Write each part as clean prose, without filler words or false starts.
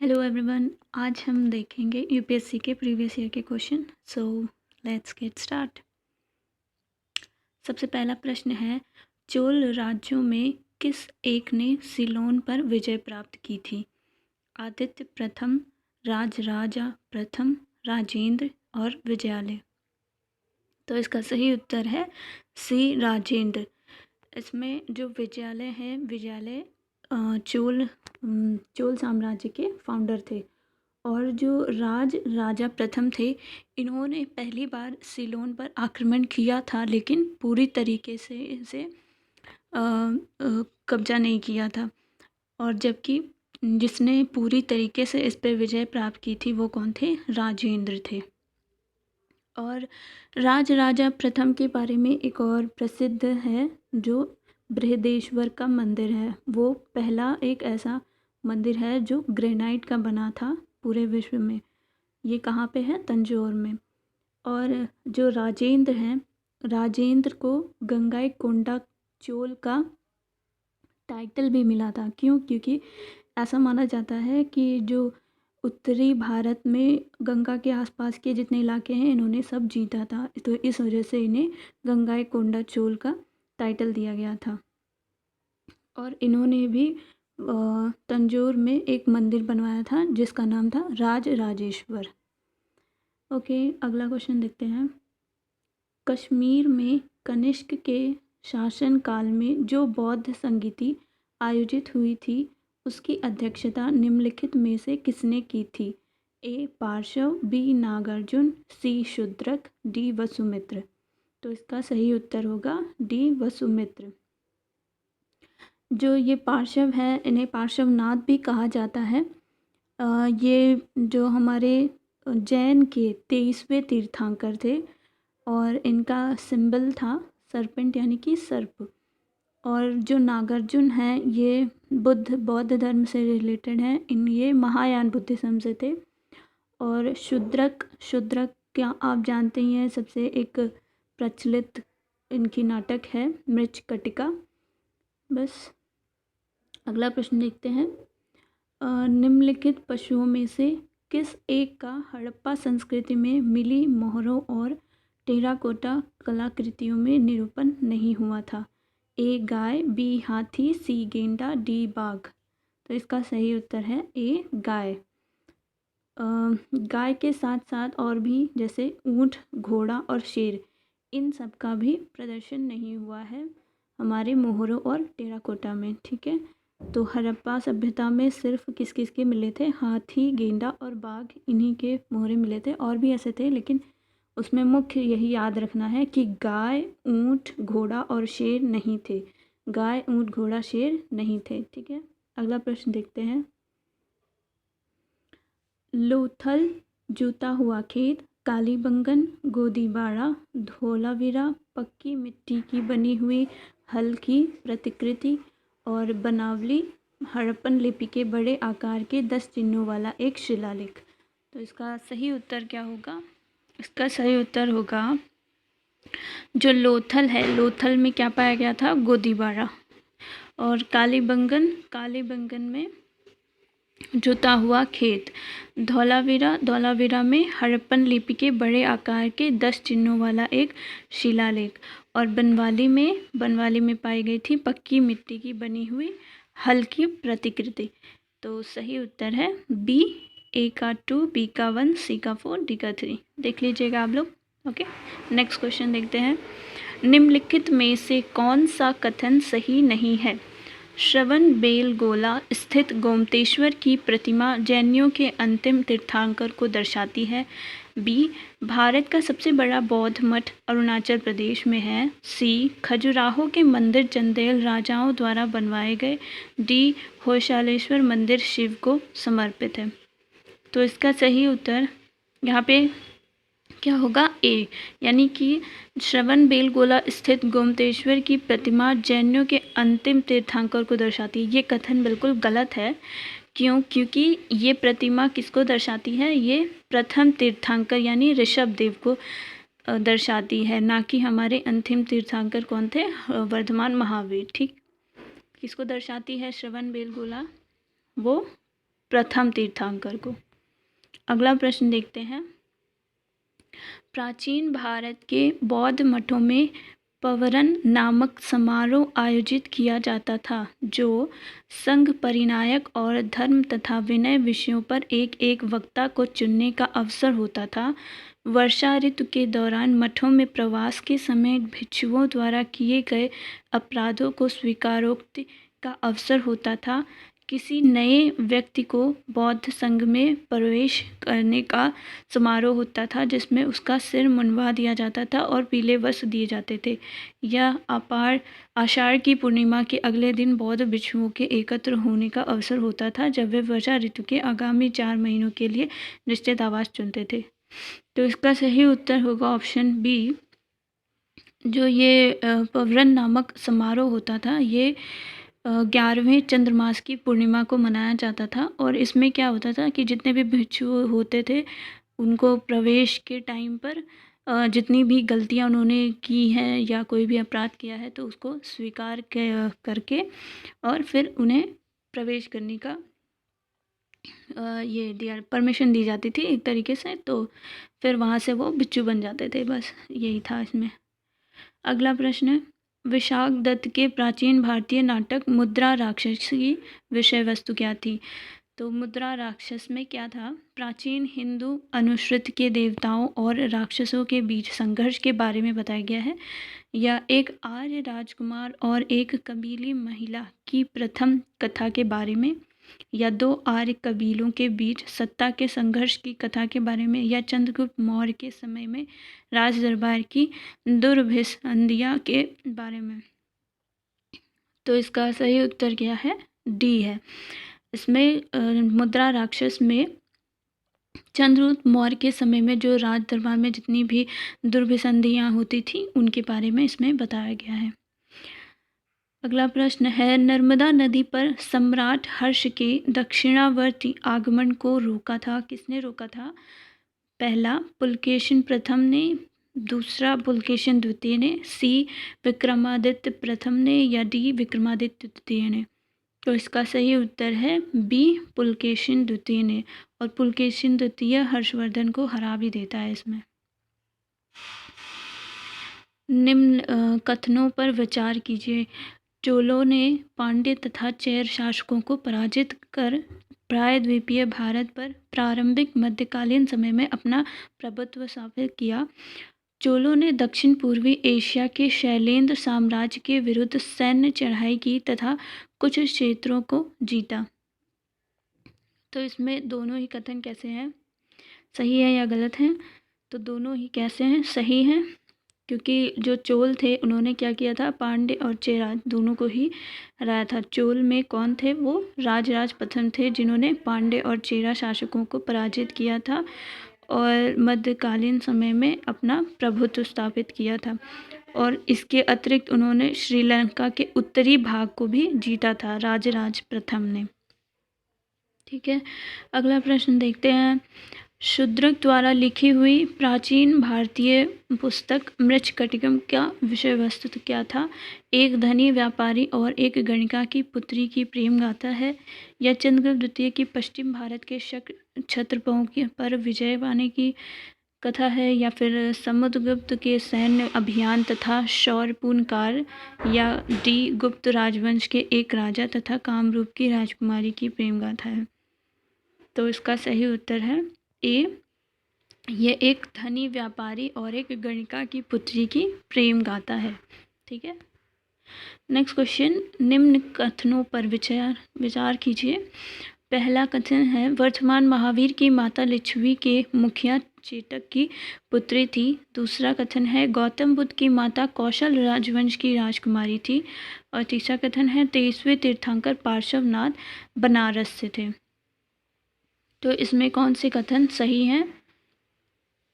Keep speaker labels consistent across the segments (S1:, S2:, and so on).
S1: Hello everyone, आज हम देखेंगे यूपीएससी के प्रीवियस ईयर के question. So let's get start. सबसे पहला प्रश्न है, चोल राज्यों में किस एक ने सिलोन पर विजय प्राप्त की थी? आदित्य प्रथम, राजराजा प्रथम, राजेंद्र और विजयालय। तो इसका सही उत्तर है सी, राजेंद्र। इसमें जो विजयालय है, विजयालय चोल साम्राज्य के फाउंडर थे। और जो राजा प्रथम थे, इन्होंने पहली बार सिलोन पर आक्रमण किया था, लेकिन पूरी तरीके से इसे कब्जा नहीं किया था। और जबकि जिसने पूरी तरीके से इस पर विजय प्राप्त की थी वो कौन थे? राजेंद्र थे। और राजा प्रथम के बारे में एक और प्रसिद्ध है, जो बृहदेश्वर का मंदिर है। वो पहला एक ऐसा मंदिर है जो ग्रेनाइट का बना था पूरे विश्व में। ये कहाँ पे है? तंजौर में। और जो राजेंद्र हैं, राजेंद्र को गंगाईकोंडा चोल का टाइटल भी मिला था। क्यों? क्योंकि ऐसा माना जाता है कि जो उत्तरी भारत में गंगा के आसपास के जितने इलाके हैं, इन्होंने सब जीता था। तो इस वजह से इन्हें गंगाईकोंडा चोल का टाइटल दिया गया था। और इन्होंने भी तंजौर में एक मंदिर बनवाया था जिसका नाम था राजराजेश्वर। ओके, अगला क्वेश्चन देखते हैं। कश्मीर में कनिष्क के शासनकाल में जो बौद्ध संगीति आयोजित हुई थी, उसकी अध्यक्षता निम्नलिखित में से किसने की थी? ए पार्श्व, बी नागार्जुन, सी शूद्रक, डी वसुमित्र। तो इसका सही उत्तर होगा डी वसुमित्र। जो ये पार्श्व है, इन्हें पार्श्वनाथ भी कहा जाता है। ये जो हमारे जैन के 23वें तीर्थंकर थे और इनका सिंबल था सरपेंट, यानी कि सर्प। और जो नागार्जुन हैं, ये बौद्ध धर्म से रिलेटेड हैं। ये महायान बुद्धिज्म से थे। और शूद्रक क्या आप जानते ही हैं, सबसे एक प्रचलित इनकी नाटक है मृच्छकटिका। बस अगला प्रश्न देखते हैं। निम्नलिखित पशुओं में से किस एक का हड़प्पा संस्कृति में मिली मोहरों और टेराकोटा कलाकृतियों में निरूपण नहीं हुआ था? ए गाय, बी हाथी, सी गेंडा, डी बाघ। तो इसका सही उत्तर है ए गाय। गाय के साथ साथ और भी जैसे ऊंट, घोड़ा और शेर, इन सब का भी प्रदर्शन नहीं हुआ है हमारे मोहरों और टेराकोटा में। ठीक है, तो हड़प्पा सभ्यता में सिर्फ किस किस के मिले थे? हाथी, गेंडा और बाघ, इन्हीं के मोहरे मिले थे। और भी ऐसे थे, लेकिन उसमें मुख्य यही याद रखना है कि गाय, ऊंट, घोड़ा और शेर नहीं थे। गाय, ऊंट, घोड़ा, शेर नहीं थे। ठीक है, अगला प्रश्न देखते हैं। लोथल, जूता हुआ खेत, कालीबंगन, गोदीबाड़ा, धोलावीरा, पक्की मिट्टी की बनी हुई हल की प्रतिकृति और बनावली हड़प्पन लिपि के बड़े आकार के 10 चिन्हों वाला एक शिलालेख। तो इसका सही उत्तर क्या होगा? इसका सही उत्तर होगा जो लोथल है, लोथल में क्या पाया गया था? गोदीबाड़ा। और कालीबंगन में जुता हुआ खेत। धौलावीरा में हड़प्पन लिपि के बड़े आकार के 10 चिन्हों वाला एक शिलालेख। और बनवाली में पाई गई थी पक्की मिट्टी की बनी हुई हल की प्रतिकृति। तो सही उत्तर है बी। ए का 2, बी का 1, सी का 4, डी का 3। देख लीजिएगा आप लोग। ओके, नेक्स्ट क्वेश्चन देखते हैं। निम्नलिखित में से कौन सा कथन सही नहीं है? श्रवणबेलगोला स्थित गोमतेश्वर की प्रतिमा जैनियों के अंतिम तीर्थंकर को दर्शाती है। बी, भारत का सबसे बड़ा बौद्ध मठ अरुणाचल प्रदेश में है। सी, खजुराहो के मंदिर चंदेल राजाओं द्वारा बनवाए गए। डी, होयसालेश्वर मंदिर शिव को समर्पित है। तो इसका सही उत्तर यहाँ पे क्या होगा? ए, यानी कि श्रवणबेलगोला स्थित गोमतेश्वर की प्रतिमा जैनियों के अंतिम तीर्थंकर को दर्शाती है। ये कथन बिल्कुल गलत है। क्यों? क्योंकि ये प्रतिमा किसको दर्शाती है? ये प्रथम तीर्थंकर यानी ऋषभदेव को दर्शाती है, ना कि हमारे अंतिम तीर्थंकर कौन थे? वर्धमान महावीर। ठीक, किसको दर्शाती है श्रवणबेलगोला? वो प्रथम तीर्थंकर को। अगला प्रश्न देखते हैं। प्राचीन भारत के बौद्ध मठों में पवरन नामक समारोह आयोजित किया जाता था, जो संघ परिनायक और धर्म तथा विनय विषयों पर एक एक वक्ता को चुनने का अवसर होता था। वर्षा ऋतु के दौरान मठों में प्रवास के समय भिक्षुओं द्वारा किए गए अपराधों को स्वीकारोक्ति का अवसर होता था। किसी नए व्यक्ति को बौद्ध संघ में प्रवेश करने का समारोह होता था, जिसमें उसका सिर मुंडवा दिया जाता था और पीले वस्त्र दिए जाते थे। यह आषाढ़ की पूर्णिमा के अगले दिन बौद्ध भिक्षुओं के एकत्र होने का अवसर होता था, जब वे वर्षा ऋतु के आगामी 4 महीनों के लिए निश्चित आवास चुनते थे। तो इसका सही उत्तर होगा ऑप्शन बी। जो ये पवरन नामक समारोह होता था, ये 11वें चंद्रमास की पूर्णिमा को मनाया जाता था। और इसमें क्या होता था कि जितने भी भिक्षु होते थे, उनको प्रवेश के टाइम पर जितनी भी गलतियां उन्होंने की हैं या कोई भी अपराध किया है, तो उसको स्वीकार करके और फिर उन्हें प्रवेश करने का ये परमिशन दी जाती थी एक तरीके से। तो फिर वहाँ से वो भिक्षु बन जाते थे। बस यही था इसमें। अगला प्रश्न है। विशाख दत्त के प्राचीन भारतीय नाटक मुद्रा राक्षस की विषय वस्तु क्या थी? तो मुद्रा राक्षस में क्या था? प्राचीन हिंदू अनुश्रुति के देवताओं और राक्षसों के बीच संघर्ष के बारे में बताया गया है, या एक आर्य राजकुमार और एक कबीली महिला की प्रथम कथा के बारे में, या 2 आर्य कबीलों के बीच सत्ता के संघर्ष की कथा के बारे में, या चंद्रगुप्त मौर्य के समय में राज दरबार की दुर्भिसंधियां के बारे में। तो इसका सही उत्तर क्या है? डी है। इसमें मुद्रा राक्षस में चंद्रगुप्त मौर्य के समय में जो राज दरबार में जितनी भी दुर्भिसंधियां होती थी, उनके बारे में इसमें बताया गया है। अगला प्रश्न है। नर्मदा नदी पर सम्राट हर्ष के दक्षिणावर्ती आगमन को रोका था। किसने रोका था? पहला पुलकेशिन प्रथम ने, दूसरा पुलकेशिन द्वितीय ने, सी विक्रमादित्य प्रथम ने, या डी विक्रमादित्य द्वितीय ने। तो इसका सही उत्तर है बी पुलकेशिन द्वितीय ने। और पुलकेशिन द्वितीय हर्षवर्धन को हरा भी देता है इसमें। निम्न कथनों पर विचार कीजिए। चोलों ने पांड्य तथा चेर शासकों को पराजित कर प्रायद्वीपीय भारत पर प्रारंभिक मध्यकालीन समय में अपना प्रभुत्व स्थापित किया। चोलों ने दक्षिण पूर्वी एशिया के शैलेंद्र साम्राज्य के विरुद्ध सैन्य चढ़ाई की तथा कुछ क्षेत्रों को जीता। तो इसमें दोनों ही कथन कैसे हैं? सही है या गलत हैं? तो दोनों ही कैसे हैं? सही हैं, क्योंकि जो चोल थे उन्होंने क्या किया था? पांड्य और चेरा दोनों को ही हराया था। चोल में कौन थे? वो राजराज प्रथम थे, जिन्होंने पांड्य और चेरा शासकों को पराजित किया था और मध्यकालीन समय में अपना प्रभुत्व स्थापित किया था। और इसके अतिरिक्त उन्होंने श्रीलंका के उत्तरी भाग को भी जीता था राजराज प्रथम ने। ठीक है। अगला प्रश्न देखते हैं। शूद्रक द्वारा लिखी हुई प्राचीन भारतीय पुस्तक मृच्छकटिकम का विषय वस्तु क्या था? एक धनी व्यापारी और एक गणिका की पुत्री की प्रेम गाथा है, या चंद्रगुप्त द्वितीय की पश्चिम भारत के शक क्षत्रपों पर विजय पाने की कथा है, या फिर समुद्रगुप्त के सैन्य अभियान तथा शौर्यपूर्ण कार्य, या डी गुप्त राजवंश के एक राजा तथा कामरूप की राजकुमारी की प्रेम गाथा है। तो इसका सही उत्तर है ए, ये एक धनी व्यापारी और एक गणिका की पुत्री की प्रेम गाथा है। ठीक है। Next question. निम्न कथनों पर विचार कीजिए। पहला कथन है, वर्तमान महावीर की माता लिच्छवी के मुखिया चेटक की पुत्री थी। दूसरा कथन है, गौतम बुद्ध की माता कौशल राजवंश की राजकुमारी थी। और तीसरा कथन है, 23वें तीर्थंकर पार्श्वनाथ बनारस से थे। तो इसमें कौन से कथन सही हैं?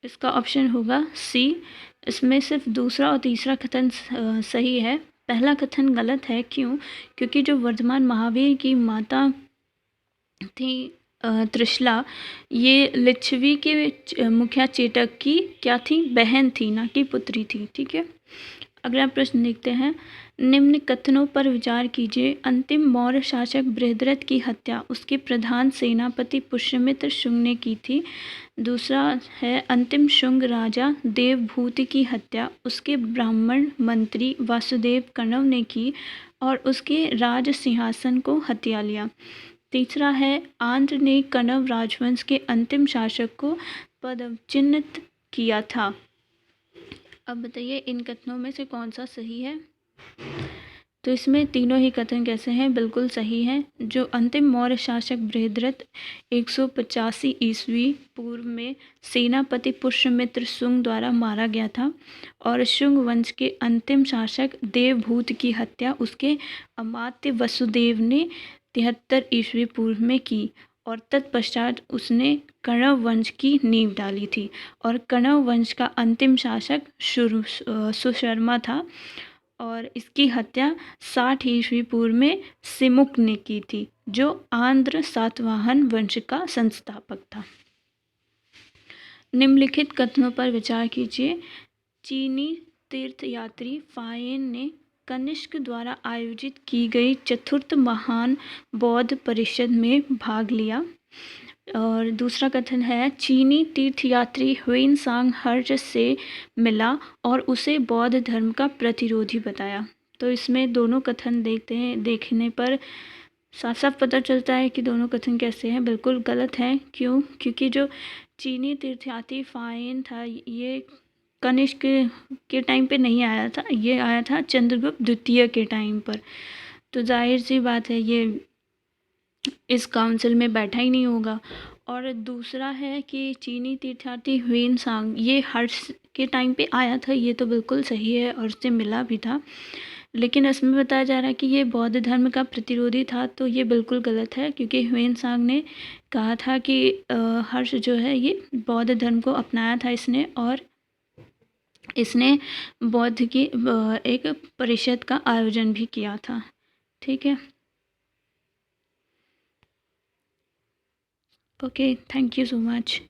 S1: इसका ऑप्शन होगा सी। इसमें सिर्फ दूसरा और तीसरा कथन सही है। पहला कथन गलत है। क्यों? क्योंकि जो वर्धमान महावीर की माता थी त्रिशला, ये लिच्छवी के मुखिया चेटक की क्या थी? बहन थी, ना कि पुत्री थी। ठीक है। अगला प्रश्न देखते हैं। निम्न कथनों पर विचार कीजिए। अंतिम मौर्य शासक बृहद्रथ की हत्या उसके प्रधान सेनापति पुष्यमित्र शुंग ने की थी। दूसरा है अंतिम शुंग राजा देवभूति की हत्या उसके ब्राह्मण मंत्री वासुदेव कण्व ने की और उसके राज सिंहासन को हथिया लिया। तीसरा है आंध्र ने कण्व राजवंश के अंतिम शासक को पदच्युत किया था। अब बताइए इन कथनों में से कौन सा सही है। तो इसमें तीनों ही कथन कैसे हैं, बिल्कुल सही हैं। जो अंतिम मौर्य शासक बृहद्रथ 185 ईस्वी पूर्व में सेनापति पुष्यमित्र शुंग द्वारा मारा गया था और शुंग वंश के अंतिम शासक देवभूत की हत्या उसके अमात्य वसुदेव ने 73 ईस्वी पूर्व में की और तत्पश्चात उसने कण्व वंश की नींव डाली थी और कण्व वंश का अंतिम शासक सुशर्मा था और इसकी हत्या 60 ईस्वी पूर्व में सिमुक ने की थी जो आंध्र सातवाहन वंश का संस्थापक था। निम्नलिखित कथनों पर विचार कीजिए। चीनी तीर्थयात्री फायेन ने कनिष्क द्वारा आयोजित की गई चतुर्थ महान बौद्ध परिषद में भाग लिया। और दूसरा कथन है चीनी तीर्थयात्री ह्वेनसांग हर्ष से मिला और उसे बौद्ध धर्म का प्रतिरोधी बताया। तो इसमें दोनों कथन देखने पर साफ साफ पता चलता है कि दोनों कथन कैसे हैं, बिल्कुल गलत हैं। क्यों? क्योंकि जो चीनी तीर्थयात्री फायेन था ये कनिष्क के टाइम पे नहीं आया था, ये आया था चंद्रगुप्त द्वितीय के टाइम पर। तो जाहिर सी बात है ये इस काउंसिल में बैठा ही नहीं होगा। और दूसरा है कि चीनी तीर्थयात्री ह्वेनसांग ये हर्ष के टाइम पे आया था, ये तो बिल्कुल सही है और उससे मिला भी था, लेकिन इसमें बताया जा रहा है कि ये बौद्ध धर्म का प्रतिरोधी था। तो ये बिल्कुल गलत है क्योंकि ह्वेनसांग ने कहा था कि हर्ष जो है ये बौद्ध धर्म को अपनाया था इसने और इसने बौद्ध की एक परिषद का आयोजन भी किया था। ठीक है, okay, thank you so much.